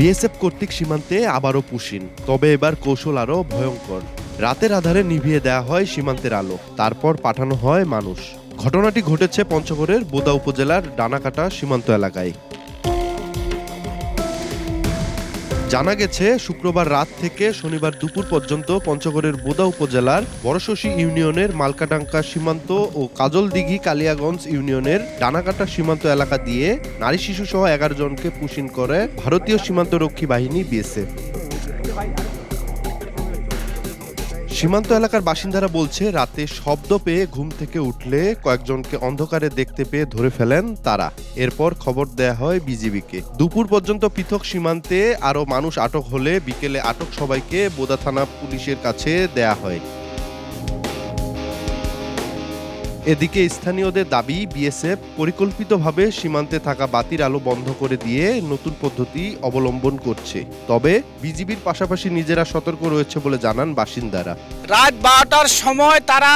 BSF কর্তৃক সীমান্তে আবারও পুশিন, তবে এবার কৌশল আরও ভয়ঙ্কর। রাতের আধারে নিভিয়ে দেওয়া হয় সীমান্তের আলো, তারপর পাঠানো হয় মানুষ। ঘটনাটি ঘটেছে পঞ্চগড়ের বোদা উপজেলার ডানাকাটা সীমান্ত এলাকায়। জানা গেছে, শুক্রবার রাত থেকে শনিবার দুপুর পর্যন্ত পঞ্চগড়ের বোদা উপজেলার বড়শশী ইউনিয়নের মালকাডাঙ্কা সীমান্ত ও কাজলদিঘি কালিয়াগঞ্জ ইউনিয়নের ডানাকাটা সীমান্ত এলাকা দিয়ে নারী শিশু সহ 11 জনকে পুশিন করে ভারতীয় সীমান্তরক্ষী বাহিনী বিএসএফ। সীমান্ত এলাকার বাসিন্দারা বলছে, রাতে শব্দ পেয়ে ঘুম থেকে উঠলে কয়েকজনকে অন্ধকারে দেখতে পেয়ে ধরে ফেলেন তারা। এরপর খবর দেয়া হয় বিজিবিকে। দুপুর পর্যন্ত পৃথক সীমান্তে আরও মানুষ আটক হলে বিকেলে আটক সবাইকে বোদা থানা পুলিশের কাছে দেয়া হয়। এদিকে স্থানীয়দের দাবি, বিএসএফ পরিকল্পিতভাবে সীমান্তে থাকা বাতির আলো বন্ধ করে দিয়ে নতুন পদ্ধতি অবলম্বন করছে। তবে বিজিবির পাশাপাশি নিজেরা সতর্ক রয়েছে বলে জানান বাসিন্দারা। রাত 12টার সময় তারা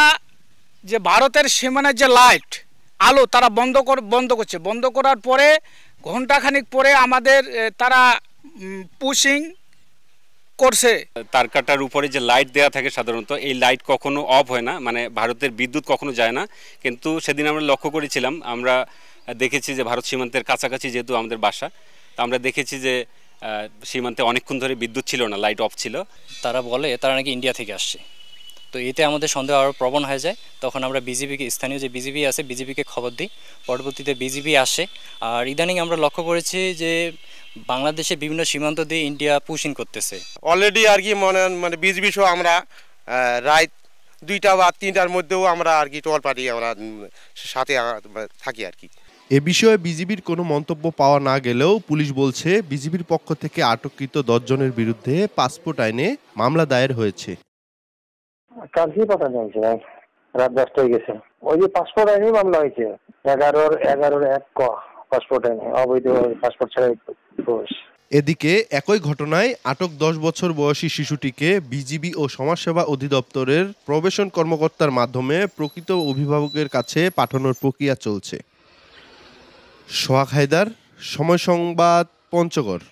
যে ভারতের সীমানার যে লাইট আলো তারা বন্ধ করছে। বন্ধ করার পরে ঘন্টাখানিক পরে আমাদের তারা পুশিং করছে। তারকাটার উপরে যে লাইট দেওয়া থাকে সাধারণত এই লাইট কখনো অফ হয় না, মানে ভারতের বিদ্যুৎ কখনো যায় না। কিন্তু সেদিন আমরা লক্ষ্য করেছিলাম, আমরা দেখেছি যে ভারত সীমান্তের কাছাকাছি যেহেতু আমাদের বাসা, তা আমরা দেখেছি যে সীমান্তে অনেকক্ষণ ধরে বিদ্যুৎ ছিল না, লাইট অফ ছিল। তারা বলে তারা নাকি ইন্ডিয়া থেকে আসছে, তো এতে আমাদের সন্দেহ আরও প্রবণ হয়ে যায়। তখন আমরা বিজিবিকে, স্থানীয় যে বিজিবি আছে বিজিবিকে খবর দিই। পরবর্তীতে বিজিবি আসে। আর ইদানিং আমরা লক্ষ্য করেছি যে বাংলাদেশের বিভিন্ন সীমান্ত দিয়ে ইন্ডিয়া পুশিং করতেছে অলরেডি আর কি। মানে বিজিবি সহ আমরা রাত 2টা বা 3টার মধ্যেও আমরা আর কি টোল পার্টি আমরা সাথে থাকি আর কি। এ বিষয়ে বিজিবির কোনো মন্তব্য পাওয়া না গেলেও পুলিশ বলছে, বিজিবির পক্ষ থেকে আটককৃত 10 জনের বিরুদ্ধে পাসপোর্ট আইনে মামলা দায়ের হয়েছে। কালকে পাঠানো হয়েছে, রাত 10টায় গেছে। ওই যে পাসপোর্ট আইনে মামলা হয়েছে 11-1 পাসপোর্ট আইনে, অবৈধ পাসপোর্ট ছাড়াই প্রবেশ। এদিকে একই ঘটনায় আটক 10 বছর বয়সী শিশুটিকে বিজিবি ও সমাজসেবা অধিদপ্তরের প্রবেশন কর্মকর্তার মাধ্যমে প্রকৃত অভিভাবকের কাছে পাঠানোর প্রক্রিয়া চলছে। সোহাগ হায়দার, সময় সংবাদ, পঞ্চগড়।